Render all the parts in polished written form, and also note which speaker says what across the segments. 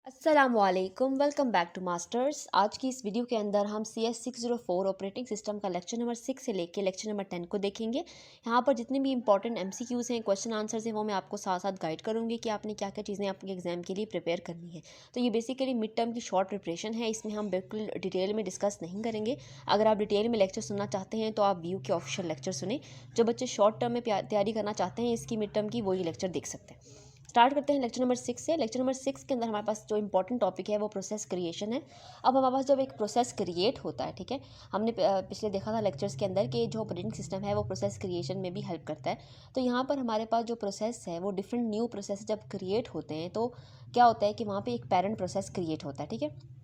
Speaker 1: अस्सलामुअलैकुम, welcome back to masters. आज की इस वीडियो के अंदर हम CS604 ऑपरेटिंग सिस्टम का लेक्चर नंबर 6 से लेके लेक्चर नंबर 10 को देखेंगे। यहाँ पर जितने भी इंपॉर्टेंट MCQs हैं, क्वेश्चन आंसर्स हैं, वो मैं आपको साथ साथ गाइड करूँगी कि आपने क्या क्या चीज़ें आपके एग्जाम के लिए प्रिपेयर करनी है। तो ये बेसिकली मिड टर्म की शॉर्ट प्रिपरेशन है, इसमें हम बिल्कुल डिटेल में डिस्कस नहीं करेंगे। अगर आप डिटेल में लेक्चर सुनना चाहते हैं तो आप व्यू के ऑफिशियल लेक्चर सुने। जो बच्चे शॉर्ट टर्म में तैयारी करना चाहते हैं इसकी मिड टर्म की, वही लेक्चर देख सकते हैं। स्टार्ट करते हैं लेक्चर नंबर 6 से। लेक्चर नंबर 6 के अंदर हमारे पास जो इंपॉर्टेंट टॉपिक है वो प्रोसेस क्रिएशन है। अब हमारे पास जब एक प्रोसेस क्रिएट होता है, ठीक है, हमने पिछले देखा था लेक्चर्स के अंदर कि जो ऑपरेटिंग सिस्टम है वो प्रोसेस क्रिएशन में भी हेल्प करता है। तो यहाँ पर हमारे पास जो प्रोसेस है वो डिफरेंट न्यू प्रोसेस जब क्रिएट होते हैं तो क्या होता है कि वहाँ पर एक पेरेंट प्रोसेस क्रिएट होता है, ठीक है।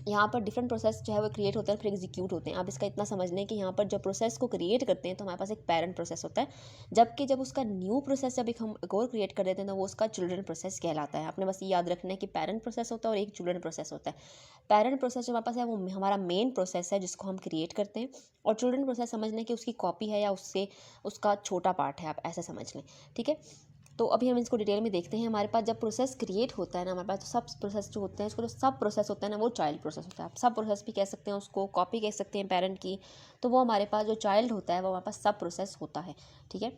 Speaker 1: यहाँ पर डिफरेंट प्रोसेस जो है वो क्रिएट होते हैं फिर एग्जीक्यूट होते हैं। आप इसका इतना समझ लें कि यहाँ पर जब प्रोसेस को क्रिएट करते हैं तो हमारे पास एक पेरेंट प्रोसेस होता है, जबकि जब उसका न्यू प्रोसेस जब एक और क्रिएट कर देते हैं तो वो उसका चिल्ड्रन प्रोसेस कहलाता है। आपने बस ये याद रखना है कि पेरेंट प्रोसेस होता है और एक चिल्ड्रन प्रोसेस होता है। पेरेंट प्रोसेस जो हमारे पास है वो हमारा मेन प्रोसेस है जिसको हम क्रिएट करते हैं, और चिल्ड्रन प्रोसेस समझ लें कि उसकी कॉपी है या उससे उसका छोटा पार्ट है, आप ऐसा समझ लें, ठीक है। तो अभी हम इसको डिटेल में देखते हैं। हमारे पास जब प्रोसेस क्रिएट होता है ना, हमारे पास तो सब प्रोसेस जो होते हैं, उसको जो सब प्रोसेस होता है ना वो चाइल्ड प्रोसेस होता है। आप सब प्रोसेस भी कह सकते हैं, उसको कॉपी कह सकते हैं पेरेंट की। तो वो हमारे पास जो चाइल्ड होता है वो हमारे पास सब प्रोसेस होता है, ठीक है।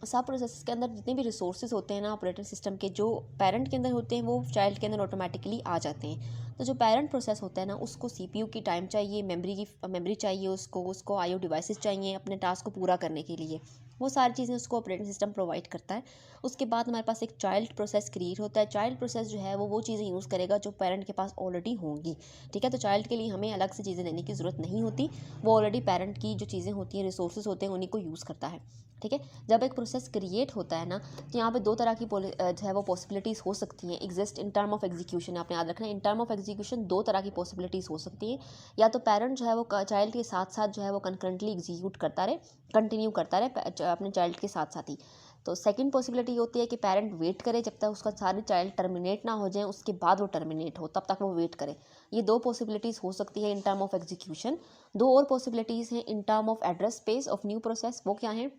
Speaker 1: सब प्रोसेस के अंदर जितने भी रिसोर्सेज होते हैं ना ऑपरेटिंग सिस्टम के, जो पेरेंट के अंदर होते हैं वो चाइल्ड के अंदर ऑटोमेटिकली आ जाते हैं। तो जो पेरेंट प्रोसेस होता है ना उसको CPU की टाइम चाहिए, मेमोरी चाहिए, उसको IO डिवाइसेस चाहिए अपने टास्क को पूरा करने के लिए। वो सारी चीज़ें उसको ऑपरेटिंग सिस्टम प्रोवाइड करता है। उसके बाद हमारे पास एक चाइल्ड प्रोसेस क्रिएट होता है। चाइल्ड प्रोसेस जो है वो चीज़ें यूज़ करेगा जो पेरेंट के पास ऑलरेडी होंगी, ठीक है। तो चाइल्ड के लिए हमें अलग से चीज़ें लेने की ज़रूरत नहीं होती, वो ऑलरेडी पेरेंट की जो चीज़ें होती हैं, रिसोर्सेज होते हैं, उन्हीं को यूज़ करता है, ठीक है। जब एक प्रोसेस क्रिएट होता है ना तो यहाँ पे दो तरह की जो है वो पॉसिबिलिटीज़ हो सकती हैं। Exist in term of execution, आपने याद रखना है, इन टर्म ऑफ एग्जीक्यूशन दो तरह की पॉसिबिलिटीज़ हो सकती हैं। या तो पेरेंट जो है वो चाइल्ड के साथ साथ जो है वो कंकरेंटली एग्जीक्यूट करता रहे, कंटिन्यू करता रहे अपने चाइल्ड के साथ साथ ही। तो सेकंड पॉसिबिलिटी होती है कि पेरेंट वेट करे जब तक उसका सारे चाइल्ड टर्मिनेट ना हो जाए, उसके बाद वो टर्मिनेट हो, तब तक वो वेट करे। ये दो पॉसिबिलिटीज़ हो सकती है इन टर्म ऑफ एग्जीक्यूशन। दो और पॉसिबिलिटीज़ हैं in term of address space of new process. वो क्या है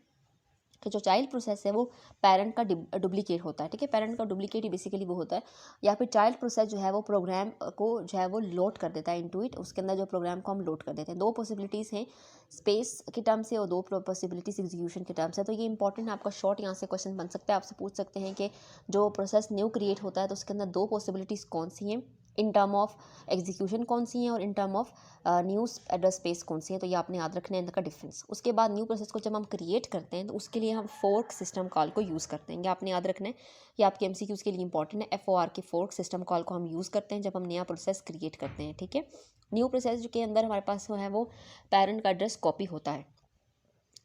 Speaker 1: कि जो चाइल्ड प्रोसेस है वो पेरेंट का डुप्लीकेट होता है, ठीक है। पेरेंट का डुप्लीकेट ही बेसिकली वो होता है। या फिर चाइल्ड प्रोसेस जो है वो प्रोग्राम को जो है वो लोड कर देता है इनटू इट, उसके अंदर जो प्रोग्राम को हम लोड कर देते हैं। दो पॉसिबिलिटीज़ हैं स्पेस के टर्म से और दो पॉसिबिलिटीज़ एग्जीक्यूशन के टर्म से। तो ये इंपॉर्टेंट आपका शॉर्ट यहाँ से क्वेश्चन बन सकता है, आपसे पूछ सकते हैं कि जो प्रोसेस न्यू क्रिएट होता है तो उसके अंदर दो पॉसिबिलिटीज़ कौन सी हैं, इन टर्म ऑफ एग्जीक्यूशन कौन सी हैं, और in term of new address space कौन सी है। तो ये आपने याद रखना है इनका डिफरेंस। उसके बाद न्यू प्रोसेस को जब हम क्रिएट करते हैं तो उसके लिए हम फोर्क सिस्टम कॉल को यूज़ करते हैं। ये आपने याद रखना है, ये आपके MCQs के लिए इंपॉर्टेंट है। FOR के फोर्क सिस्टम कॉल को हम यूज़ करते हैं जब हम नया प्रोसेस क्रिएट करते हैं, ठीक है। न्यू प्रोसेस के अंदर हमारे पास जो है वो पेरेंट का एड्रेस कॉपी होता है।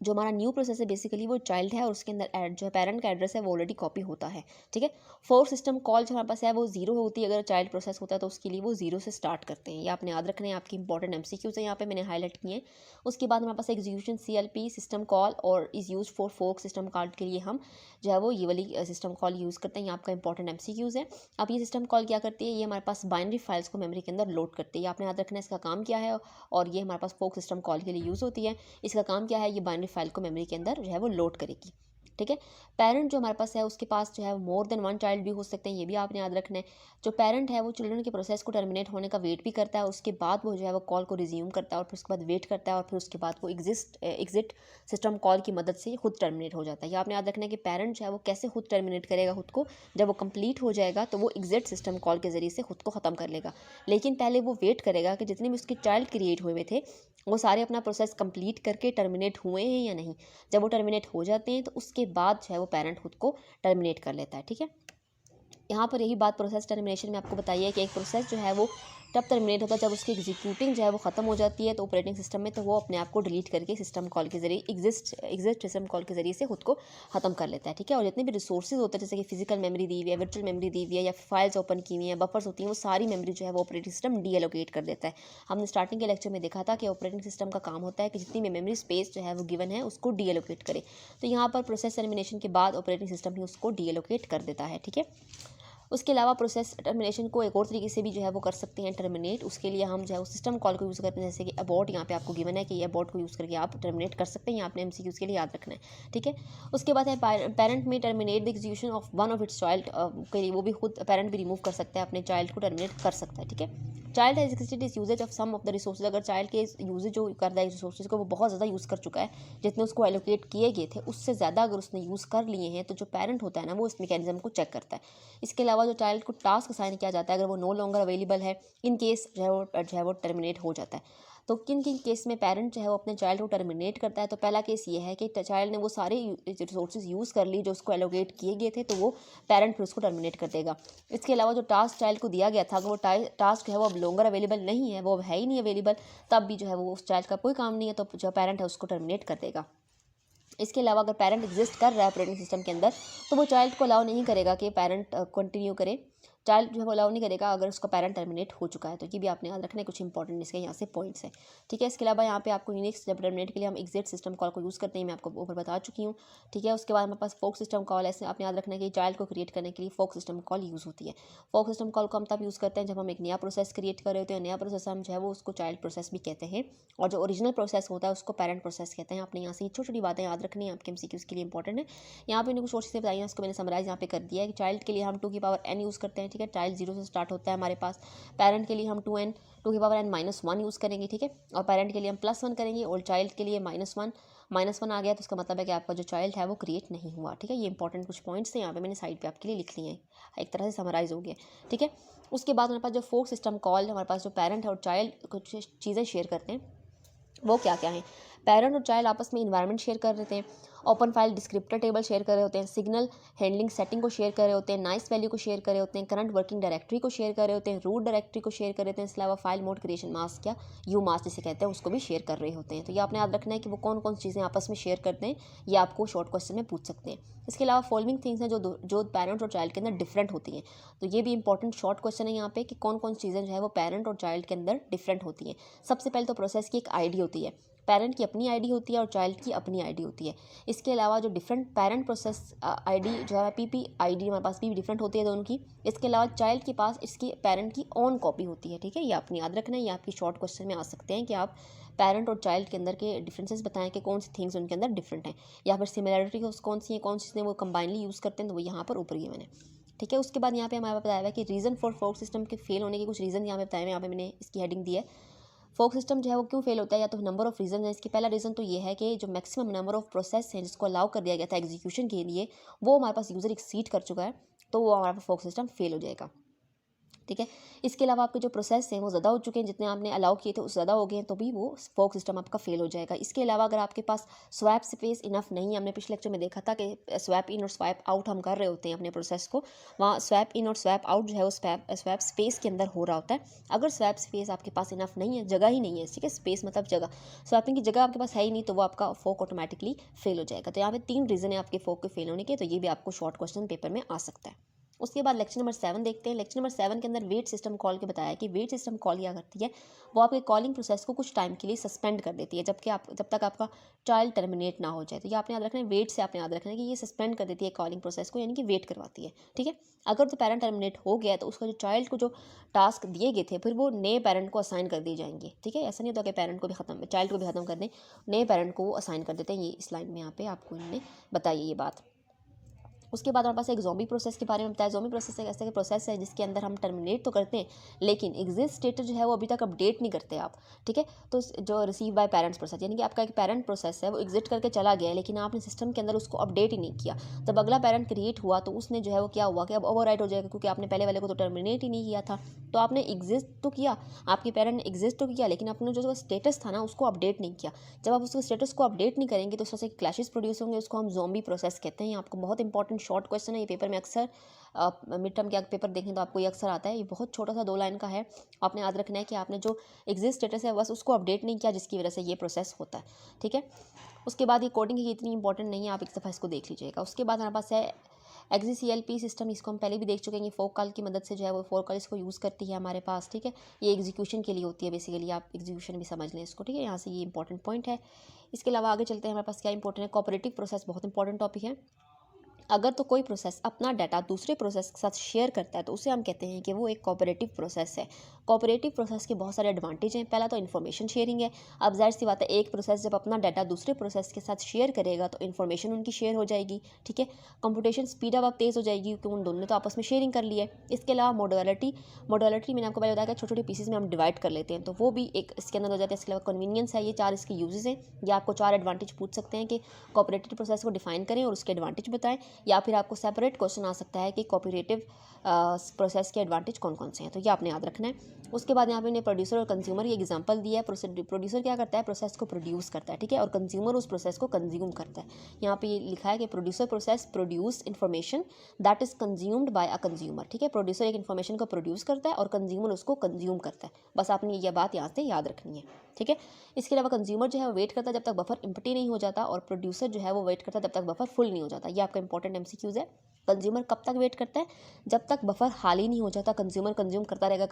Speaker 1: जो हमारा न्यू प्रोसेस है बेसिकली वो चाइल्ड है और उसके अंदर जो है पेरेंट का एड्रेस है वो ऑलरेडी कॉपी होता है, ठीक है। फोर सिस्टम कॉल जो हमारे पास है वो जीरो होती है, अगर चाइल्ड प्रोसेस होता है तो उसके लिए वो जीरो से स्टार्ट करते हैं। ये आपने याद रखना है, आपकी इंपॉर्टेंट MCQs है यहाँ पे मैंने हाईलाइट किए हैं। उसके बाद हमारे पास एग्जीक्यूशन CLP सिस्टम कॉल और is use for fork system call के लिए हम जो है वो ये वाली सिस्टम कॉल यूज़ करते हैं। ये आपका इंपॉर्टेंट MCQs है। अब ये सिस्टम कॉल क्या करती है, ये हमारे पास बाइनरी फाइल्स को मेमोरी के अंदर लोड करती है। ये आपने याद रखना है इसका काम क्या है, और ये हमारे पास फोर्क सिस्टम कॉल के लिए यूज़ होती है। इसका काम क्या है, ये बाइनरी फाइल को मेमोरी के अंदर जो है वो लोड करेगी, ठीक है। पेरेंट जो हमारे पास है उसके पास जो है मोर देन वन चाइल्ड भी हो सकते हैं, ये भी आपने याद रखना है। जो पेरेंट है वो चिल्ड्रन के प्रोसेस को टर्मिनेट होने का वेट भी करता है, उसके बाद वो जो है वो कॉल को रिज्यूम करता है और फिर उसके बाद वेट करता है और फिर उसके बाद वो एग्जिट सिस्टम कॉल की मदद से खुद टर्मिनेट हो जाता है। ये आपने याद रखना है कि पेरेंट जो है वो कैसे खुद टर्मिनेट करेगा खुद को, जब वो कंप्लीट हो जाएगा तो वो एग्जिट सिस्टम कॉल के ज़रिए से खुद को ख़त्म कर लेगा। लेकिन पहले वो वेट करेगा कि जितने भी उसके चाइल्ड क्रिएट हुए थे वो सारे अपना प्रोसेस कंप्लीट करके टर्मिनेट हुए हैं या नहीं। जब वो टर्मिनेट हो जाते हैं तो उसके बाद जो है वो पेरेंट खुद को टर्मिनेट कर लेता है, ठीक है। यहाँ पर यही बात प्रोसेस टर्मिनेशन में आपको बताइए है कि एक प्रोसेस जो है वो तब टर्मिनेट होता है जब उसकी एग्जीक्यूटिंग जो है वो ख़त्म हो जाती है तो ऑपरेटिंग सिस्टम में, तो वो अपने आप को डिलीट करके सिस्टम कॉल के जरिए एग्जिस्ट सिस्टम कॉल के जरिए से खुद को ख़त्म कर लेता है, ठीक है। और जितने भी रिसोर्सेज होते हैं जैसे कि फिजिकल मेमोरी दी हुई है, वर्चुअल मेमोरी दी हुई है, या फाइल्स ओपन की हुई हैं, बफर्स होती हैं, वो सारी मेमोरी जो है वो ऑपरेटिंग सिस्टम डीएलोकेट कर देता है। हमने स्टार्टिंग के लेक्चर में देखा था कि ऑपरेटिंग सिस्टम का काम होता है कि जितनी भी मेमोरी स्पेस जो है वो गिवन है उसको डीएलोकेट करे। तो यहाँ पर प्रोसेस टर्मिनेशन के बाद ऑपरेटिंग सिस्टम ही उसको डीएलोकेट कर देता है, ठीक है। उसके अलावा प्रोसेस टर्मिनेशन को एक और तरीके से भी जो है वो कर सकते हैं टर्मिनेट। उसके लिए हम जो है वो सिस्टम कॉल को यूज़ करते हैं, जैसे कि अबॉर्ट यहाँ पे आपको गिवन है कि अबॉर्ट को यूज़ करके आप टर्मिनेट कर सकते हैं। आपने MCQs के लिए याद रखना है, ठीक है। उसके बाद है पेरेंट में terminate the execution of one of its child के लिए वो भी खुद पेरेंट भी रिमूव कर सकता है, अपने चाइल्ड को टर्मिनेट कर सकता है, ठीक है। चाइल्ड हैज एक्सिस्टेड इस usages of some of the resources, अगर चाइल्ड के यूजेज जो कर रहा है रिसोर्सेज को वो बहुत ज़्यादा यूज़ कर चुका है, जितने उसको एलोकेट किए गए थे उससे ज़्यादा अगर उसने यूज़ कर लिए हैं, तो जो पेरेंट होता है ना वो इस मैकेनिज्म को चेक करता है। इसके अलावा जो चाइल्ड को टास्क असाइन किया जाता है, अगर वो नो लॉन्गर अवेलेबल है, इन केस जो है वो टर्मिनेट हो जाता है। तो किन किन केस में पेरेंट जो है वो अपने चाइल्ड को टर्मिनेट करता है, तो पहला केस ये है कि चाइल्ड ने वो सारे रिसोर्सेज यूज़ कर ली जो उसको एलोकेट किए गए थे, तो वो पेरेंट फिर उसको टर्मिनेट कर देगा। इसके अलावा जो टास्क चाइल्ड को दिया गया था, अगर वो टास्क है वो अब लॉन्गर अवेलेबल नहीं है, वो अब है ही नहीं अवेलेबल, तब भी जो है वो उस चाइल्ड का कोई काम नहीं है, तो जो पेरेंट है उसको टर्मिनेट कर देगा। इसके अलावा अगर पेरेंट एग्जिस्ट कर रहा है ऑपरेटिंग सिस्टम के अंदर, तो वो चाइल्ड को अलाउ नहीं करेगा कि पेरेंट कंटिन्यू करे, चाइल्ड जो है वो अलाउ नहीं करेगा अगर उसका पेरेंट टर्मिनेट हो चुका है। तो ये भी आपने याद रखना है, कुछ इंपॉर्टेंट इसके यहाँ से पॉइंट्स हैं, ठीक है। इसके अलावा यहाँ पे आपको यूनिक्स जब टर्मिनेट के लिए हम एग्जिट सिस्टम कॉल को यूज़ करते हैं, मैं आपको ऊपर बता चुकी हूँ, ठीक है। उसके बाद हमारे पास फोक सिस्टम कॉल है, आपने याद रखना है कि चाइल्ड को क्रिएट करने के लिए फोक सिस्टम कॉल यूज़ होती है। फोक सिस्टम कॉल को हम तब यूज़ करते हैं जब हम एक नया प्रोसेस क्रिएट कर रहे होते हैं, नया प्रोसेस हम जो है वो उसको चाइल्ड प्रोसेस भी कहते हैं, और जो ओरिजिनल प्रोसेस होता है उसको पेरेंट प्रोसेस कहते हैं। आपने यहाँ से छोटी छोटी बातें याद रखनी है, आपके MCQs के लिए इंपॉर्टेंट है। यहाँ पे कुछ और चीज़ें बताई हैं, उसको मैंने समराइज यहाँ पे कर दिया है कि चाइल्ड के लिए हम 2 की पावर n यूज़ करते हैं, ठीक है। चाइल्ड 0 से स्टार्ट होता है हमारे पास। पेरेंट के लिए हम 2 की पावर n -1 यूज़ करेंगे, ठीक है। और पेरेंट के लिए हम +1 करेंगे, और चाइल्ड के लिए -1 आ गया तो उसका मतलब है कि आपका जो चाइल्ड है वो क्रिएट नहीं हुआ, ठीक है। ये इंपॉर्टेंट कुछ पॉइंट्स हैं, यहाँ पे मैंने साइड पे आपके लिए लिख लिए हैं, एक तरह से समराइज हो गया, ठीक है। उसके बाद हमारे पास जो फोक सिस्टम कॉल, हमारे पास जो पेरेंट है और चाइल्ड कुछ चीज़ें शेयर करते हैं, वो क्या क्या है। पेरेंट और चाइल्ड आपस में इन्वायरमेंट शेयर कर रहे थे, open file descriptor table share कर रहे होते हैं, सिग्नल हैंडलिंग सेटिंग को शेयर कर रहे होते हैं, नाइस वैल्यू को शेयर कर रहे होते हैं, करंट वर्किंग डायरेक्टरी को शेयर कर रहे होते हैं, रूट डायरेक्टरी को शेयर कर रहे होते हैं। इसके अलावा फाइल मोड क्रिएशन मास्क या यू मास्क जिसे कहते हैं उसको भी शेयर कर रहे होते हैं। तो ये आपने याद रखना है कि वो कौन कौन सी चीज़ें आपस में शेयर करते हैं, ये आपको शॉर्ट क्वेश्चन में पूछ सकते हैं। इसके अलावा फॉलोइंग थिंग्स हैं जो पेरेंट और चाइल्ड के अंदर डिफरेंट होती हैं, तो ये भी इंपॉर्टेंट शॉर्ट क्वेश्चन है यहाँ पे कि कौन कौन सी चीज़ें जो है वो पेरेंट और चाइल्ड के अंदर डिफरेंट होती हैं। सबसे पहले तो प्रोसेस की एक आईडी होती है, पेरेंट की अपनी आईडी होती है और चाइल्ड की अपनी आईडी होती है। इसके अलावा जो डिफरेंट पेरेंट प्रोसेस आईडी जो है PP आईडी हमारे पास भी डिफरेंट होती है दोनों की। इसके अलावा चाइल्ड के पास इसकी पेरेंट की ओन कॉपी होती है, ठीक है। ये आपने याद रखना है, ये आपकी शॉर्ट क्वेश्चन में आ सकते हैं कि आप पेरेंट और चाइल्ड के अंदर के डिफरेंसेस बताएं कि कौन सी थिंग्स उनके अंदर डिफरेंट हैं, या फिर सिमिलरिटी कौन सी है, कौन सी वो कंबाइनली यूज़ करते हैं, तो वो यहाँ पर ऊपर ही मैंने, ठीक है। उसके बाद यहाँ पे हमारे बताया हुआ है कि रीज़न फॉर फोक सिस्टम के फेल होने के कुछ रीज़न यहाँ पे बताए हुए, यहाँ पे मैंने इसकी हेडिंग दी है। फोक सिस्टम जो है वो क्यों फेल होता है, या तो नंबर ऑफ रीजन है इसकी। पहला रीज़न तो ये है कि जो मैक्सिमम नंबर ऑफ प्रोसेस हैं जिसको अलाउ कर दिया गया था एग्जीक्यूशन के लिए, वो हमारे पास यूज़र एक्सीड कर चुका है, तो वो हमारा फोक सिस्टम फेल हो जाएगा, ठीक है। इसके अलावा आपके जो प्रोसेस हैं वो ज़्यादा हो चुके हैं, जितने आपने अलाउ किए थे उस ज़्यादा हो गए हैं, तो भी वो फोक सिस्टम आपका फेल हो जाएगा। इसके अलावा अगर आपके पास स्वैप स्पेस इनफ नहीं है, हमने पिछले लेक्चर में देखा था कि स्वैप इन और स्वैप आउट हम कर रहे होते हैं अपने प्रोसेस को, वहाँ स्वैप इन और स्वैप आउट जो है वो स्वैप स्पेस के अंदर हो रहा होता है। अगर स्वैप स्पेस आपके पास इनफ नहीं है, जगह ही नहीं है, ठीक है, स्पेस मतलब जगह, स्वैपिंग की जगह आपके पास है ही नहीं, तो वो आपका फोक ऑटोमेटिकली फेल हो जाएगा। तो यहाँ पे 3 रीज़न है आपके फोक के फेल होने के, तो ये भी आपको शॉर्ट क्वेश्चन पेपर में आ सकता है। उसके बाद लेक्चर नंबर 7 देखते हैं। लेक्चर नंबर 7 के अंदर वेट सिस्टम कॉल के बताया कि वेट सिस्टम कॉल क्या करती है, वो आपके कॉलिंग प्रोसेस को कुछ टाइम के लिए सस्पेंड कर देती है, जब तक आपका चाइल्ड टर्मिनेट ना हो जाए। तो ये आपने याद रखना है, वेट से आपने याद रखना है कि ये सस्पेंड कर देती है कॉलिंग प्रोसेस को, यानी कि वेट करवाती है, ठीक है। अगर तो पेरेंट टर्मिनेट हो गया तो उसका जो चाइल्ड को जो टास्क दिए गए थे फिर वो नए पेरेंट को असाइन कर दिए जाएंगे, ठीक है। ऐसा नहीं होता कि पेरेंट को भी खत्म, चाइल्ड को भी खत्म कर दें, नए पेरेंट को असाइन कर देते हैं। ये इस लाइन में यहाँ पे आपको इन्होंने बताई ये बात। उसके बाद हमारे पास एक ज़ॉम्बी प्रोसेस के बारे में बताया। ज़ॉम्बी प्रोसेस एक ऐसा प्रोसेस है जिसके अंदर हम टर्मिनेट तो करते हैं, लेकिन एग्जिस्ट स्टेटस जो है वो अभी तक अपडेट नहीं करते आप, ठीक है। तो जो रिसीव बाय पेरेंट्स प्रोसेस, यानी कि आपका एक पेरेंट प्रोसेस है वो एग्जिट करके चला गया है, लेकिन आपने सिस्टम के अंदर उसको अपडेट ही नहीं किया। जब अगला पेरेंट क्रिएट हुआ तो उसने जो है वो क्या हुआ कि अब ओवरराइट हो जाएगा, क्योंकि आपने पहले वाले को तो टर्मिनेट ही नहीं किया था। तो आपने एग्जिस्ट तो किया, आपके पेरेंट ने एग्जिस्ट तो किया, लेकिन आपने जो स्टेटस था ना उसको अपडेट नहीं किया। जब आप उसके स्टेटस को अपडेट नहीं करेंगे तो उस तरह से क्लैशेस प्रोड्यूस होंगे, उसको हम ज़ॉम्बी प्रोसेस कहते हैं। ये आपको बहुत इंपॉर्टेंट शॉर्ट क्वेश्चन है, ये पेपर में अक्सर मिड टर्म के पेपर देखें तो आपको ये अक्सर आता है। ये बहुत छोटा सा 2 लाइन का है, आपने याद रखना है कि आपने जो एग्जिस्ट स्टेटस है बस उसको अपडेट नहीं किया, जिसकी वजह से ये प्रोसेस होता है, ठीक है। उसके बाद ये कोडिंग की इतनी इंपॉर्टेंट नहीं है, आप एक दफ़ा इसको देख लीजिएगा। उसके बाद हमारे पास है XCLP सिस्टम, इसको हम पहले भी देख चुके हैं। फोक कॉल की मदद से जो है वो फोक कॉल इसको यूज़ करती है हमारे पास, ठीक है। ये एग्जीक्यूशन के लिए होती है बेसिकली, आप एग्जीक्यूशन भी समझ लें इसको, ठीक है। यहाँ से ये इंपॉर्टेंट पॉइंट है। इसके अलावा आगे चलते हैं, हमारे पास क्या इंपॉर्टेंट है, कोऑपरेटिव प्रोसेस बहुत इंपॉर्टेंट टॉपिक है। अगर तो कोई प्रोसेस अपना डाटा दूसरे प्रोसेस के साथ शेयर करता है तो उसे हम कहते हैं कि वो एक कोऑपरेटिव प्रोसेस है। कोऑपरेटिव प्रोसेस के बहुत सारे एडवांटेज हैं। पहला तो इन्फॉर्मेशन शेयरिंग है। अब जाहिर सी बात है, एक प्रोसेस जब अपना डाटा दूसरे प्रोसेस के साथ शेयर करेगा तो इन्फॉर्मेशन उनकी शेयर हो जाएगी, ठीक है। कंप्यूटेशन स्पीड अब तेज़ हो जाएगी क्योंकि उन दोनों ने तो आपस में शेयरिंग कर ली है। इसके अलावा मॉडुलरिटी मैंने आपको पहले बताया कि छोटे छोटे पीसेस में हम डिवाइड कर लेते हैं, तो वो भी एक इसके अंदर हो जाता है। इसके अलावा कन्वीनियंस है। ये 4 इसके यूजेस हैं। ये आपको 4 एडवांटेज पूछ सकते हैं कि कोऑपरेटिव प्रोसेस को डिफाइन करें और उसके एडवांटेज बताएं, या फिर आपको सेपरेट क्वेश्चन आ सकता है कि कोऑपरेटिव प्रोसेस के एडवांटेज कौन कौन से हैं, तो ये आपने याद रखना है। उसके बाद यहाँ पे इन्हें प्रोड्यूसर और कंज्यूमर ये एग्जांपल दिया है। प्रोड्यूसर क्या करता है, प्रोसेस को प्रोड्यूस करता है, ठीक है, और कंज्यूमर उस प्रोसेस को कंज्यूम करता है। यहाँ पे ये लिखा है कि producer process produce information that is consumed by a consumer, ठीक है। प्रोड्यूसर एक इन्फॉर्मेशन को प्रोड्यूस करता है और कंज्यूमर उसको कंज्यूम करता है। बस आपने ये बात यहाँ से याद रखनी है, ठीक है। इसके अलावा कंज्यूमर जो है वो वेट करता है जब तक बफर एम्प्टी नहीं हो जाता, और प्रोड्यूसर जो है वो वेट करता है जब तक बफर फुल नहीं हो जाता। ये आपका इंपॉर्टेंट एमसीक्यूज है। कंज्यूमर कब तक वेट करता है, जब तक बफर खाली नहीं हो जाता। कंज्यूमर कंज्यूम करता रहेगा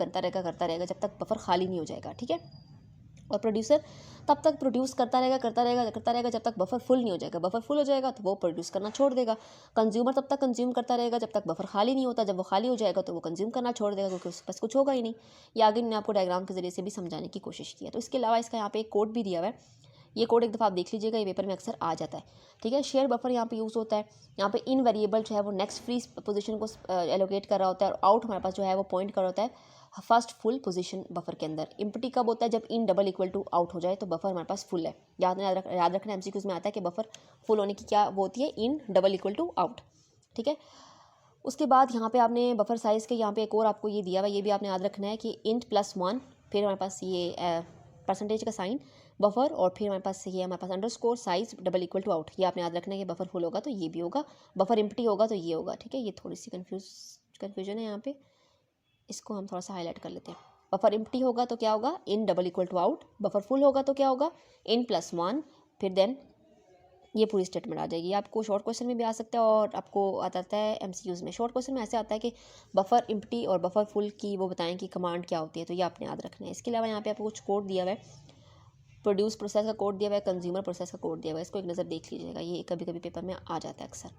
Speaker 1: जब तक बफर खाली नहीं हो जाएगा, ठीक है। और प्रोड्यूसर तब तक प्रोड्यूस करता रहेगा जब तक बफर फुल नहीं हो जाएगा। बफर फुल हो जाएगा तो वो प्रोड्यूस करना छोड़ देगा। कंज्यूमर तब तक कंज्यूम करता रहेगा जब तक बफर खाली नहीं होता। जब वो खाली हो जाएगा तो वो कंज्यूम करना छोड़ देगा क्योंकि उसके पास कुछ होगा ही नहीं। ये आगे मैंने आपको डायग्राम के जरिए से भी समझाने की कोशिश की है। तो इसके अलावा इसका यहाँ पे एक कोड भी दिया हुआ है। ये कोड एक दफ़ा आप देख लीजिएगा, ये पेपर में अक्सर आ जाता है, ठीक है। शेयर बफर यहाँ पे यूज़ होता है। यहाँ पे इन वेरिएबल जो है वो नेक्स्ट फ्री पोजीशन को एलोकेट कर रहा होता है, और आउट हमारे पास जो है वो पॉइंट कर रहा होता है फर्स्ट फुल पोजीशन बफर के अंदर। इम्प्टी कब होता है, जब in double equal to out हो जाए तो बफर हमारे पास फुल है। याद रखना एमसीक्यूज में आता है कि बफर फुल होने की क्या वो होती है, in double equal to out, ठीक है। उसके बाद यहाँ पे आपने बफर साइज़ के यहाँ पे एक और आपको ये दिया हुआ, ये भी आपने याद रखना है कि इंट +1, फिर हमारे पास ये परसेंटेज का साइन बफर, और फिर हमारे पास ये हमारे पास underscore size double equal to out. ये आपने याद रखना है कि बफर फुल होगा तो ये भी होगा, बफर एम्प्टी होगा तो ये होगा, ठीक है। ये थोड़ी सी कन्फ्यूजन है यहाँ पे, इसको हम थोड़ा सा हाईलाइट कर लेते हैं। बफर एम्प्टी होगा तो क्या होगा, in double equal to out. Buffer full होगा तो क्या होगा, इन +1, फिर देन ये पूरी स्टेटमेंट आ जाएगी। आपको शॉर्ट क्वेश्चन में भी आ सकता है और आपको आता है एमसीक्यूज में। शॉर्ट क्वेश्चन में ऐसे आता है कि बफर एम्प्टी और बफर फुल की वो बताएं कि कमांड क्या होती है, तो ये आपने याद रखना है। इसके अलावा यहाँ पे आपको कुछ कोड दिया हुआ है। प्रोड्यूस प्रोसेस का कोड दिया हुआ है, कंज्यूमर प्रोसेस का कोड दिया हुआ है। इसको एक नज़र देख लीजिएगा, ये कभी कभी पेपर में आ जाता है अक्सर।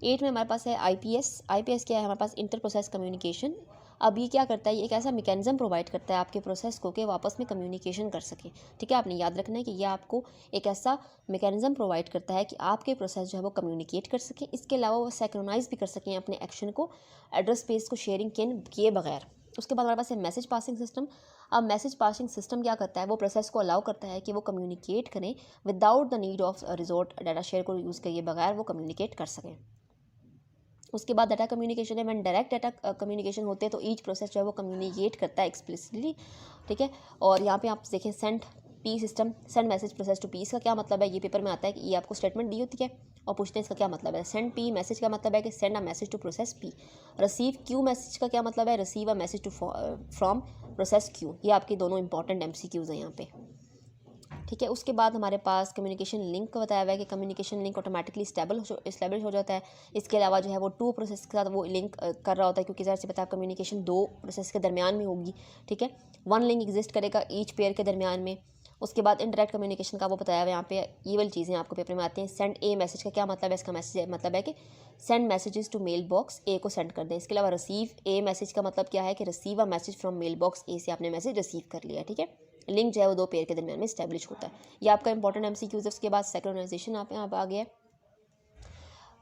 Speaker 1: 8 में हमारे पास है आईपीएस क्या है हमारे पास, इंटर प्रोसेस कम्युनिकेशन। अब ये क्या करता है, ये एक ऐसा मैकेनिज्म प्रोवाइड करता है आपके प्रोसेस को कि वो आपस में कम्युनिकेशन कर सके, ठीक है। आपने याद रखना है कि ये आपको एक ऐसा मैकेनिज्म प्रोवाइड करता है कि आपके प्रोसेस जो है वो कम्युनिकेट कर सके। इसके अलावा वो सिंक्रोनाइज भी कर सकें अपने एक्शन को एड्रेस स्पेस को शेयरिंग किए बगैर। उसके बाद हमारे पास है मैसेज पासिंग सिस्टम। अब मैसेज पासिंग सिस्टम क्या करता है, वो प्रोसेस को अलाउ करता है कि वो कम्युनिकेट करें without the need of resort data share को यूज़ किए बगैर वो कम्युनिकेट कर सकें। उसके बाद डाटा कम्युनिकेशन है। व्हेन डायरेक्ट डाटा कम्युनिकेशन होते हैं तो ईच प्रोसेस जो है वो कम्युनिकेट करता है एक्सप्लिसिटली, ठीक है। और यहाँ पे आप देखें send P system, send message process to P. इसका क्या मतलब है, ये पेपर में आता है कि ये आपको स्टेटमेंट दी होती है और पूछते हैं इसका क्या मतलब है। सेंड पी मैसेज का मतलब है कि send a message to process P. Receive Q message का क्या मतलब है, receive a message to from process Q. ये आपके दोनों इंपॉर्टेंट एमसीक्यूज हैं यहाँ पे, ठीक है। उसके बाद हमारे पास कम्युनिकेशन लिंक का बताया हुआ है कि कम्युनिकेशन लिंक ऑटोमेटिकली इस्टेब्लिश हो जाता है। इसके अलावा जो है वो 2 प्रोसेस के साथ वो लिंक कर रहा होता है, क्योंकि ज़ाहिर सी पता है कम्युनिकेशन 2 प्रोसेस के दरमियान में होगी, ठीक है। 1 लिंक एग्जिस्ट करेगा ईच पेयर के दरमियान में। उसके बाद इनडायरेक्ट कम्युनिकेशन का वो बताया हुआ है यहाँ पे। ये वाली चीज़ें आपको पेपर में आती हैं। सेंड ए मैसेज का क्या मतलब है, इसका मैसेज मतलब है कि send messages to mail box A को सेंड कर दें। इसके अलावा रिसीव ए मैसेज का मतलब क्या है कि receive a message from mail box A से आपने मैसेज रिसीव कर लिया, ठीक है। लिंक जो है वो 2 पेयर के दरमियान में इस्टेब्लिश होता है। ये आपका इंपॉर्टेंट एमसीक्यूज है। उसके बाद सिंक्रोनाइजेशन आप यहाँ आ गया।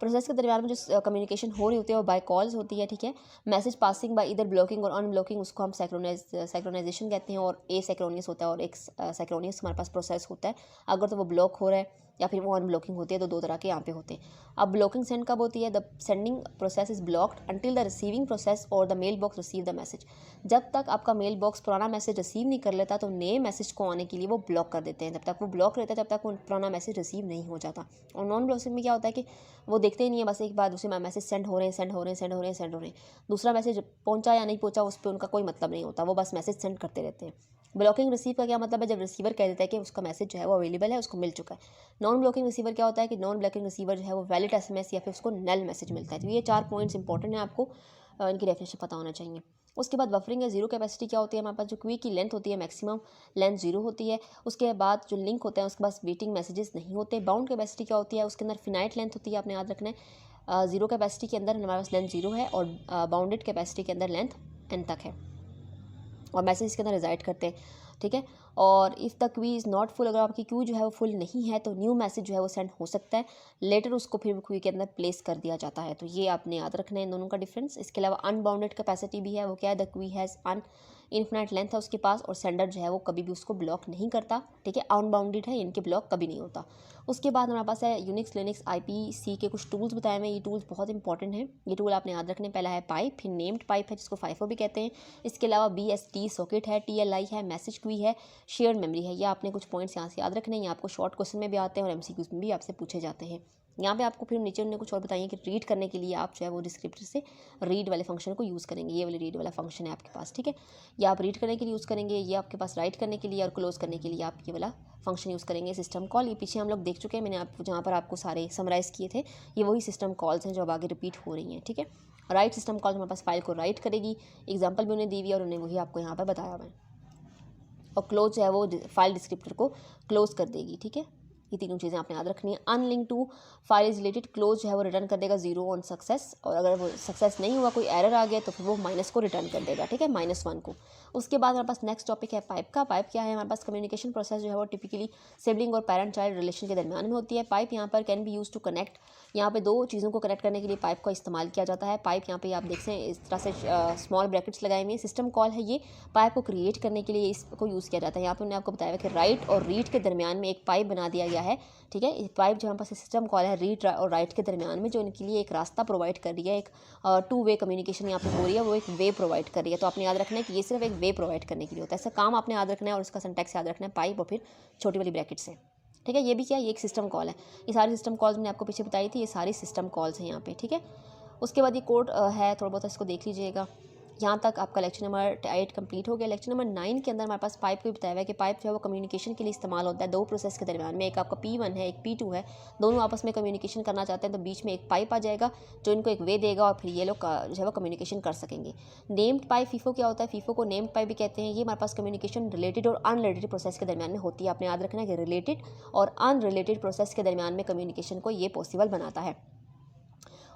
Speaker 1: प्रोसेस के दरमियान में जो कम्युनिकेशन हो रही होती है वो बाय कॉल्स होती है, ठीक है। मैसेज पासिंग बाय इधर ब्लॉकिंग और अनब्लॉकिंग, उसको हम सिंक्रोनाइजेशन कहते हैं। और ए सिंक्रोनियस होता है और एक सिंक्रोनियस हमारे पास प्रोसेस होता है। अगर तो वो ब्लॉक हो रहा है या फिर वो अनब्लॉकिंग होती है, तो 2 तरह के यहाँ पे होते हैं। अब ब्लॉकिंग सेंड कब होती है, the sending process is blocked until the receiving process or the mail box receive the message. जब तक आपका मेल बॉक्स पुराना मैसेज रिसीव नहीं कर लेता तो नए मैसेज को आने के लिए वो ब्लॉक कर देते हैं। जब तक वो ब्लॉक रहता है तब तक वो पुराना मैसेज रिसीव नहीं हो जाता। और नॉन ब्लॉकिंग में क्या होता है कि वो देखते ही नहीं है, बस एक बार दूसरे मैसेज सेंड हो रहे हैं। दूसरा मैसेज पहुंचा या नहीं पहुंचा उस पर उनका कोई मतलब नहीं होता, वो बस मैसेज सेंड करते रहते हैं। ब्लॉकिंग रिसीव का क्या मतलब है, जब रिसीवर कह देता है कि उसका मैसेज जो है वो अवेलेबल है, उसको मिल चुका है। नॉन ब्लॉकिंग रिसीवर क्या होता है कि नॉन ब्लॉकिंग रिसीवर जो है वो वैलिड एसएमएस या फिर उसको नल मैसेज मिलता है। तो ये 4 पॉइंट्स इंपॉर्टेंट हैं, आपको इनकी डेफिनेशन पता होना चाहिए। उसके बाद बफरिंग है। जीरो कैपेसिटी क्या होती है, हमारे पास जो क्वी की लेंथ होती है मैक्सिमम लेंथ 0 होती है। उसके बाद जो लिंक होता है उसके पास वेटिंग मैसेजेस नहीं होते। बाउंड कैपेसिटी क्या होती है, उसके अंदर फिनाइट लेंथ होती है, आपने याद रखना है। ज़ीरो कैपेसिटी के अंदर हमारे पास लेंथ 0 है और बाउंडेड कैपेसिटी के अंदर लेंथ n तक है और मैसेज इसके अंदर रिजाइड करते हैं, ठीक है। और if the Q is not full, अगर आपकी क्यू जो है वो फुल नहीं है तो न्यू मैसेज जो है वो सेंड हो सकता है, लेटर उसको फिर क्यू के अंदर प्लेस कर दिया जाता है। तो ये आपने याद रखना है इन दोनों का डिफरेंस। इसके अलावा अनबाउंडेड कैपेसिटी भी है, वो क्या है, the queue has an infinite length है उसके पास और सेंडर जो है वो कभी भी उसको ब्लॉक नहीं करता, ठीक है। अनबाउंडेड है, इनके ब्लॉक कभी नहीं होता। उसके बाद हमारे पास है यूनिक्स लिनक्स IPC के कुछ टूल्स बताए हुए हैं। ये टूल्स बहुत इंपॉर्टेंट हैं, ये टूल आपने याद रखने। पहला है पाइप, फिर नेम्ड पाइप है जिसको FIFO भी कहते हैं। इसके अलावा BST सॉकेट है, TLI है, मैसेज क्यू है, शेयर्ड मेमोरी है। ये आपने कुछ पॉइंट्स यहाँ से याद रखने हैं, ये आपको शॉर्ट क्वेश्चन में भी आते हैं और MCQs में भी आपसे पूछे जाते हैं। यहाँ पे आपको फिर नीचे उन्होंने कुछ और बताइए कि रीड करने के लिए आप जो है वो डिस्क्रिप्टर से रीड वाले फंक्शन को यूज़ करेंगे। ये वाले रीड वाला फंक्शन है आपके पास, ठीक है। ये आप रीड करने के लिए यूज़ करेंगे, ये आपके पास राइट करने के लिए और क्लोज करने के लिए आप ये वाला फंक्शन यूज़ करेंगे। सिस्टम कॉल ये पीछे हम लोग देख चुके हैं, मैंने आप जहाँ पर आपको सारे समराइज़ किए थे, ये वही सिस्टम कॉल्स हैं जो अब आगे रिपीट हो रही हैं, ठीक है। राइट सिस्टम कॉल हमारे पास फाइल को राइट करेगी, एग्जाम्पल भी उन्हें दी हुई है और उन्हें वही आपको यहाँ पर बताया हुआ है। और क्लोज जो है वो फाइल डिस्क्रिप्टर को क्लोज कर देगी, ठीक है। ये तीनों चीज़ें आपने याद रखनी है। Unlink to file is related, close जो है वो रिटर्न कर देगा 0 ऑन सक्सेस, और अगर वो सक्सेस नहीं हुआ, कोई एरर आ गया तो फिर वो माइनस को रिटर्न कर देगा, ठीक है, -1 को। उसके बाद हमारे पास नेक्स्ट टॉपिक है पाइप का। पाइप क्या है, हमारे पास कम्युनिकेशन प्रोसेस जो है वो टिपिकली सिबलिंग और पेरेंट चाइल्ड रिलेशन के दरमियान में होती है। पाइप यहाँ पर can be use to connect, यहाँ पे दो चीज़ों को कनेक्ट करने के लिए पाइप का इस्तेमाल किया जाता है। पाइप यहाँ पे आप देख सकते हैं इस तरह से स्मॉल ब्रैकेट्स लगाए हुए हैं। सिस्टम कॉल है ये, पाइप को क्रिएट करने के लिए इसको यूज़ किया जाता है। यहाँ पे उन्होंने आपको बताया कि राइट और रीड के दरमियान में एक पाइप बना दिया गया है, ठीक है। पाइप जो हमारे पास सिस्टम कॉल है रीड और राइट के दरमियान में, जो इनके लिए एक रास्ता प्रोवाइड कर रही है, एक 2 वे कम्युनिकेशन यहाँ पे हो रही है, वो एक वे प्रोवाइड कर रही है। तो आपने याद रखना है कि ये सिर्फ एक वे प्रोवाइड करने के लिए होता है, ऐसा काम आपने याद रखना है। और इसका सिंटैक्स याद रखना है, पाइप और फिर छोटी वाली ब्रैकेट से, ठीक है। ये भी क्या, ये एक सिस्टम कॉल है। ये सारी सिस्टम कॉल्स मैंने आपको पीछे बताई थी, ये सारी सिस्टम कॉल्स हैं यहाँ पे, ठीक है। उसके बाद ये कोड है, थोड़ा बहुत इसको देख लीजिएगा। यहाँ तक आपका लेक्चर नंबर 8 कंप्लीट हो गया। लेक्चर नंबर 9 के अंदर हमारे पास पाइप को भी बताया हुआ है कि पाइप जो है वो कम्युनिकेशन के लिए इस्तेमाल होता है दो प्रोसेस के दरमियान में। एक आपका P1 है, एक P2 है, दोनों आपस में कम्युनिकेशन करना चाहते हैं तो बीच में एक पाइप आ जाएगा जो इनको एक वे देगा और फिर ये लोग जो है वो कम्युनिकेशन कर सकेंगे। नेम्ड पाइप FIFO क्या होता है, FIFO को नेम्ड पाइप भी कहते हैं। ये हमारे पास कम्युनिकेशन रिलेटेड और अनरिलेटेड प्रोसेस के दरमियान में होती है। आपने याद रखना है कि रिलेटेड और अनरिलेटेड प्रोसेस के दरमियान में कम्युनिकेशन को ये पॉसिबल बनाता है।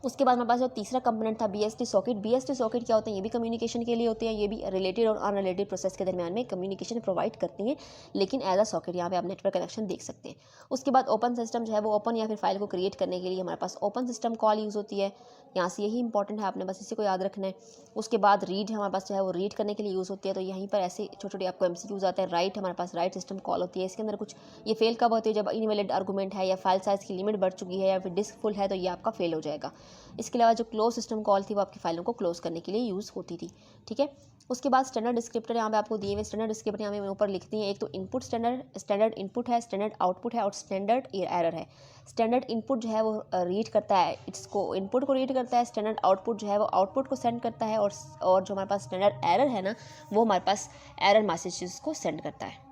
Speaker 1: उसके बाद हमारे पास जो तीसरा कंपोनेंट था BST सॉकेट। BST सॉकेट क्या होते हैं, ये भी कम्युनिकेशन के लिए होते हैं। ये भी रिलेटेड और अनरिलेटेड प्रोसेस के दरमियान में कम्युनिकेशन प्रोवाइड करती हैं, लेकिन एज अ सॉकेट। यहाँ पे आप नेटवर्क कनेक्शन देख सकते हैं। उसके बाद ओपन सिस्टम जो है वो ओपन या फिर फाइल को क्रिएट करने के लिए हमारे पास ओपन सिस्टम कॉल यूज़ होती है। यहाँ से यही इंपॉर्टेंट है, आपने बस इसी को याद रखना है। उसके बाद रीड हमारे पास जो है वो रीड करने के लिए यूज़ होती है। तो यहीं पर ऐसे छोटे छोटे आपको MCQs आते हैं। राइट हमारे पास राइट सिस्टम कॉल होती है। इसके अंदर कुछ ये फेल कब होती है, जब इनवैलिड आर्गूमेंट है या फाइल साइज़ की लिमिट बढ़ चुकी है या फिर डिस्क फुल है, तो ये आपका फेल हो जाएगा। इसके अलावा जो क्लोज सिस्टम कॉल थी वो आपकी फाइलों को क्लोज करने के लिए यूज़ होती थी, ठीक है। उसके बाद स्टैंडर्ड डिस्क्रिप्टर यहाँ पे आपको दिए हुए स्टैंडर्ड डिस्क्रिप्टर यहाँ पे ऊपर लिखती हैं। एक तो इनपुट स्टैंडर्ड इनपुट है, स्टैंडर्ड आउटपुट है और स्टैंडर्ड एरर है। स्टैंडर्ड इनपुट जो है वो रीड करता है, इसको इनपुट को रीड करता है। स्टैंडर्ड आउटपुट जो है वो आउटपुट को सेंड करता है। और जो हमारे पास स्टैंडर्ड एरर है ना, वो हमारे पास एरर मैसेजेस को सेंड करता है।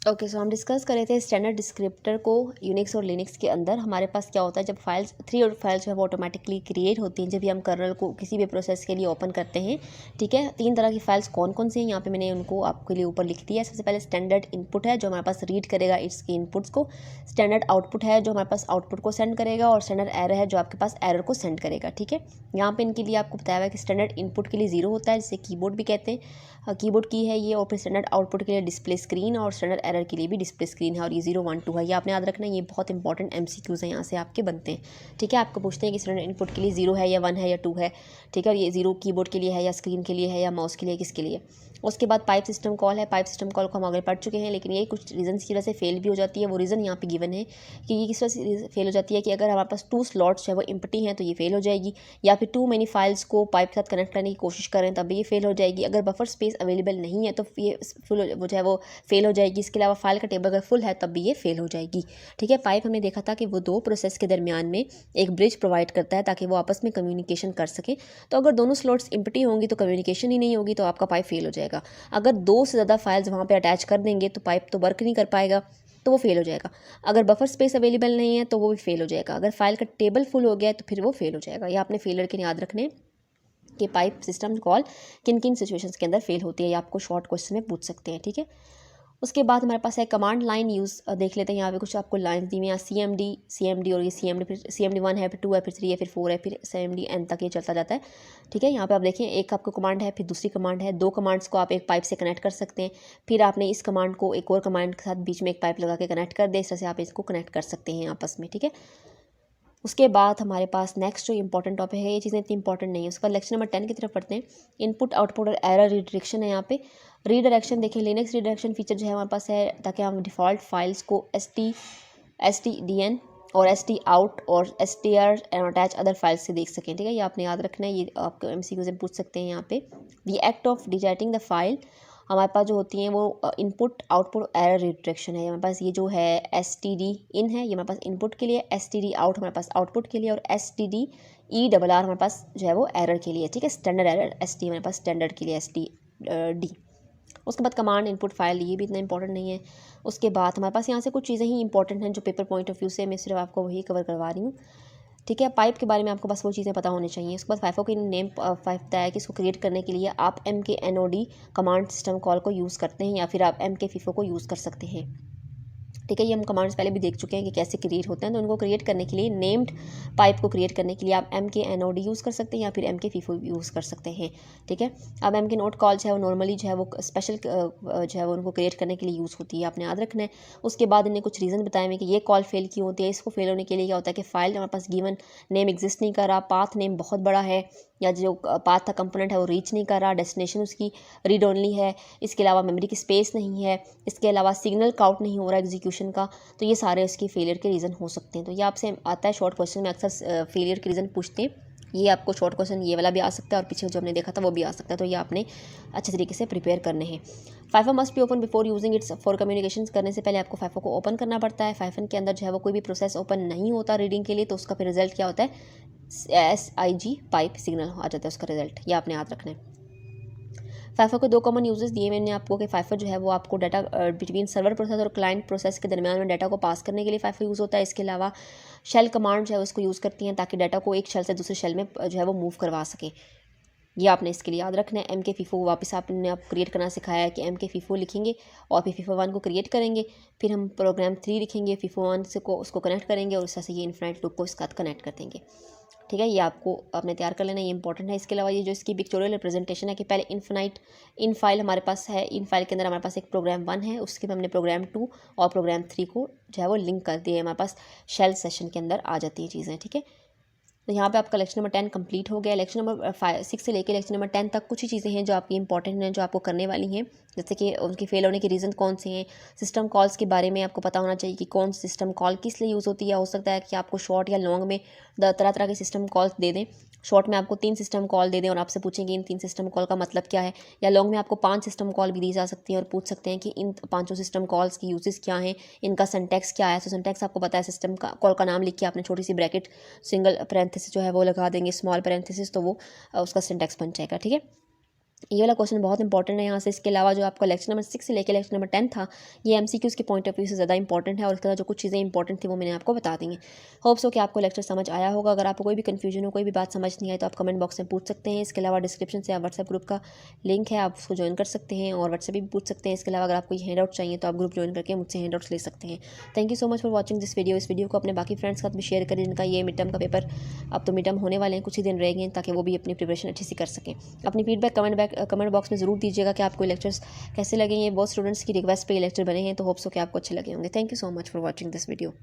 Speaker 1: ओके, सो हम डिस्कस कर रहे थे स्टैंडर्ड डिस्क्रिप्टर को। यूनिक्स और लिनक्स के अंदर हमारे पास क्या होता है, जब फाइल्स 3 और फाइल्स जो है वो ऑटोमेटिकली क्रिएट होती हैं जब भी हम कर्नल को किसी भी प्रोसेस के लिए ओपन करते हैं, ठीक है। 3 तरह की फाइल्स कौन कौन सी हैं, यहाँ पे मैंने उनको आपके लिए ऊपर लिख दिया है। सबसे पहले स्टैंडर्ड इनपुट है जो हमारे पास रीड करेगा इसके इनपुट्स को। स्टैंडर्ड आउटपुट है जो हमारे पास आउटपुट को सेंड करेगा। और स्टैंडर्ड एरर है जो आपके पास एरर को सेंड करेगा, ठीक है। यहाँ पे इनके लिए आपको बताया हुआ है कि स्टैंडर्ड इनपुट के लिए 0 होता है, जिसे कीबोर्ड भी कहते हैं, कीबोर्ड की है ये। और फिर स्टैंडर्ड आउटपुट के लिए डिस्प्ले स्क्रीन और स्टैंडर्ड एरर के लिए भी डिस्प्ले स्क्रीन है। और ये 0 1 2 है, ये आपने याद रखना है। ये बहुत इंपॉर्टेंट MCQs हैं, यहाँ से आपके बनते हैं, ठीक है। आपको पूछते हैं कि स्टैंडर्ड इनपुट के लिए 0 है या 1 है या 2 है, ठीक है। और ये 0 कीबोर्ड के लिए है या स्क्रीन के लिए है या माउस के लिए, किसके लिए। उसके बाद पाइप सिस्टम कॉल है। पाइप सिस्टम कॉल को हम आगे पढ़ चुके हैं, लेकिन ये कुछ रीजन की वजह से फेल भी हो जाती है। वो रीज़न यहाँ पे गिवन है कि ये किस वजह से फेल हो जाती है कि अगर हमारे पास 2 स्लॉट्स है वो एम्प्टी हैं तो ये फेल हो जाएगी, या फिर टू मेनी फाइल्स को पाइप के साथ कनेक्ट करने की कोशिश करें तब भी ये फेल हो जाएगी। अगर बफर स्पेस अवेलेबल नहीं है तो ये फुल वो जो है वो फेल हो जाएगी। इसके अलावा फाइल का टेबल अगर फुल है तब भी ये फेल हो जाएगी, ठीक है। पाइप हमने देखा था कि वो 2 प्रोसेस के दरमियान में एक ब्रिज प्रोवाइड करता है ताकि वो आपस में कम्युनिकेशन कर सकें। तो अगर दोनों स्लॉट्स एम्प्टी होंगी तो कम्युनिकेशन ही नहीं होगी, तो आपका पाइप फेल हो जाएगा। अगर 2 से ज़्यादा फाइल्स वहाँ पे अटैच कर देंगे तो पाइप तो वर्क नहीं कर पाएगा, तो वो फेल हो जाएगा। अगर बफर स्पेस अवेलेबल नहीं है तो वो भी फेल हो जाएगा। अगर फाइल का टेबल फुल हो गया है तो फिर वो फेल हो जाएगा। ये आपने फेलियर के याद रखने कि पाइप सिस्टम कॉल किन किन सिचुएशंस के अंदर फेल होती है, या आपको शॉर्ट क्वेश्चन में पूछ सकते हैं, ठीक है। उसके बाद हमारे पास है कमांड लाइन यूज़ देख लेते हैं। यहाँ पे कुछ आपको लाइन दी हुई हैं, CMD और ये CMD, फिर CMD 1 है, फिर 2 है, फिर 3 है, फिर 4 है, फिर CMD N तक ये चलता जाता है। ठीक है, यहाँ पे आप देखें एक आपको कमांड है, फिर दूसरी कमांड है, 2 कमांड्स को आप एक पाइप से कनेक्ट कर सकते हैं। फिर आपने इस कमांड को एक और कमांड के साथ बीच में एक पाइप लगा के कनेक्ट कर दे, इस तरह से आप इसको कनेक्ट कर सकते हैं आपस में। ठीक है, उसके बाद हमारे पास नेक्स्ट जो इंपॉर्टेंट टॉपिक है, ये चीज़ें इतनी इंपॉर्टेंट नहीं है, उसका लेक्चर नंबर 10 की तरफ पढ़ते हैं। इनपुट आउटपुट और एरर रीडायरेक्शन है। यहाँ पे रीडायरेक्शन देखें, लिनक्स रीडायरेक्शन फीचर जो है हमारे पास है ताकि हम डिफ़ॉल्ट फाइल्स को stdin और stout और str and attach other files से देख सकें। ठीक है, ये आपने याद रखना है, ये आपको MCQ से पूछ सकते हैं। यहाँ पे the act of digesting the file हमारे पास जो होती हैं वो इनपुट आउटपुट एरर रिडायरेक्शन है। हमारे पास ये जो है std इन है, ये हमारे पास इनपुट के लिए, std आउट हमारे पास आउटपुट के लिए, और std ERR हमारे पास जो है वो एरर के लिए। ठीक है, स्टैंडर्ड एरर, ST हमारे पास स्टैंडर्ड के लिए, STD। उसके बाद कमांड इनपुट फाइल, ये भी इतना इंपॉर्टेंट नहीं है। उसके बाद हमारे पास यहाँ से कुछ चीज़ें ही इंपॉर्टेंट हैं जो पेपर पॉइंट ऑफ व्यू से मैं सिर्फ आपको वही कवर करवा रही हूँ। ठीक है, पाइप के बारे में आपको बस वो चीज़ें पता होनी चाहिए। उसके बाद फाइफो की नेम फाइव बताया कि इसको क्रिएट करने के लिए आप MKNOD कमांड सिस्टम कॉल को यूज़ करते हैं या फिर आप MKFIFO को यूज़ कर सकते हैं। ठीक है, ये हम कमांड्स पहले भी देख चुके हैं कि कैसे क्रिएट होते हैं। तो उनको क्रिएट करने के लिए, नेम्ड पाइप को क्रिएट करने के लिए आप MKNOD यूज़ कर सकते हैं या फिर MKFIFO यूज़ कर सकते हैं। ठीक है, अब MKNOD कॉल जो है वो नॉर्मली जो है वो स्पेशल जो है वो उनको क्रिएट करने के लिए यूज़ होती है, आपने याद रखना है। उसके बाद इन्हें कुछ रीज़न बताए हुए कि ये कॉल फेल क्यों होती है। इसको फेल होने के लिए क्या होता है कि फाइल हमारे पास गिवन नेम एग्जिस्ट नहीं कर रहा, पाथ नेम बहुत बड़ा है, या जो पाथ का कंपोनेंट है वो रीच नहीं कर रहा, डेस्टिनेशन उसकी रीड ओनली है, इसके अलावा मेमोरी की स्पेस नहीं है, इसके अलावा सिग्नल काउंट नहीं हो रहा एग्जीक्यूशन का। तो ये सारे इसकी फेलियर के रीज़न हो सकते हैं। तो ये आपसे आता है शॉर्ट क्वेश्चन में, अक्सर फेलियर के रीज़न पूछते हैं। ये आपको शॉर्ट क्वेश्चन ये वाला भी आ सकता है और पीछे जो हमने देखा था वो भी आ सकता है। तो ये आपने अच्छे तरीके से प्रिपेयर करने हैं। FIFO must be open before using its for communication. करने से पहले आपको फाइफो को ओपन करना पड़ता है। फाइफन के अंदर जो है वो कोई भी प्रोसेस ओपन नहीं होता रीडिंग के लिए, तो उसका फिर रिजल्ट क्या होता है, SIG पाइप सिग्नल आ जाता है उसका रिजल्ट। ये आपने याद रखना है। फाइफो के 2 कॉमन यूजेस दिए मैंने आपको कि फाइफो जो है वो आपको डाटा बिटवीन सर्वर प्रोसेस और क्लाइंट प्रोसेस के दरमियान में डाटा को पास करने के लिए फाइफो यूज़ होता है। इसके अलावा शेल कमांड जो है उसको यूज़ करती हैं ताकि डाटा को एक शेल से दूसरे शेल में जो है वो मूव करवा सके। ये आपने इसके लिए याद रखना है। MKFIFO वापस आपने आप क्रिएट करना सिखाया है कि MKFIFO लिखेंगे और फिर FIFO 1 को क्रिएट करेंगे, फिर हम प्रोग्राम 3 लिखेंगे, FIFO 1 से को उसको कनेक्ट करेंगे और इस तरह से ये इन्फिनिट लूप को इसके साथ कनेक्ट कर देंगे। ठीक है, ये आपको आपने तैयार कर लेना, ये इंपॉर्टेंट है। इसके अलावा ये जो इसकी पिक्चोरियल रिप्रेजेंटेशन है कि पहले इन फाइल हमारे पास है, इन फाइल के अंदर हमारे पास एक प्रोग्राम 1 है, उसके बाद हमने प्रोग्राम 2 और प्रोग्राम 3 को जो है वो लिंक कर दिए, हमारे पास शेल सेशन के अंदर आ जाती हैं चीज़ें। ठीक है, तो यहाँ पे आपका लेक्चर नंबर 10 कंप्लीट हो गया। लेक्चर नंबर 6 से लेकर लेक्चर नंबर 10 तक कुछ ही चीज़ें हैं जो आपकी इंपॉर्टेंट हैं, जो आपको करने वाली हैं, जैसे कि उनके फेल होने के रीज़न कौन से हैं। सिस्टम कॉल्स के बारे में आपको पता होना चाहिए कि कौन सिस्टम कॉल किस लिए यूज़ होती है। हो सकता है कि आपको शॉर्ट या लॉन्ग में तरह तरह के सिस्टम कॉल्स दे दें। शॉर्ट में आपको 3 सिस्टम कॉल दे दें और आपसे पूछेंगे इन 3 सिस्टम कॉल का मतलब क्या है, या लॉन्ग में आपको 5 सिस्टम कॉल भी दी जा सकती हैं और पूछ सकते हैं कि इन 5 सिस्टम कॉल्स की यूजेस क्या हैं, इनका सिंटैक्स क्या है। तो सिंटैक्स आपको पता है, सिस्टम का कॉल का नाम लिख के आपने छोटी सी ब्रैकेट सिंगल पैरेंथेसिस जो है वो लगा देंगे, स्मॉल पैरेंथेसिस, तो वो उसका सिंटैक्स बन जाएगा। ठीक है, ये वाला क्वेश्चन बहुत इंपॉर्टेंट है यहाँ से। इसके अलावा जो आपका लेक्चर नंबर 6 से लेकर लेक्चर नंबर 10 था, ये MCQs के पॉइंट ऑफ व्यू से ज़्यादा इंपॉर्टेंट है और इसके अंदर जो कुछ चीज़ें इंपॉर्टेंट थी वो मैंने आपको बता दी हैं। होप्स हो कि आपको लेक्चर समझ आया होगा। अगर आपको कोई भी कन्फ्यूजन हो, कोई भी बात समझ नहीं आई, तो आप कमेंट बॉक्स में पूछ सकते हैं। इसके अलावा डिस्क्रिप्शन से आप व्हाट्सएप ग्रुप का लिंक है, आप उसको ज्वाइन कर सकते हैं और व्हाट्सएप भी पूछ सकते हैं। इसके अलावा अगर आपको हैंड आउट चाहिए तो आप ग्रुप ज्वाइन करके मुझसे हैंड आउट्स ले सकते हैं। Thank you so much for watching this video. इस वीडियो को अपने बाकी फ्रेंड्स के साथ भी शेयर करें जिनका ये मिड टर्म का पेपर, अब तो मिड टर्म होने वाले हैं, कुछ ही दिन रहेंगे, ताकि वो भी अपनी प्रिपरेशन अच्छी से कर सकें। अपनी फीडबैक कमेंट बॉक्स में ज़रूर दीजिएगा कि आपको लेक्चर्स कैसे लगे। ये बहुत स्टूडेंट्स की रिक्वेस्ट पे ये लेक्चर बने हैं, तो होप्स हो कि आपको अच्छे लगे होंगे। Thank you so much for watching this video.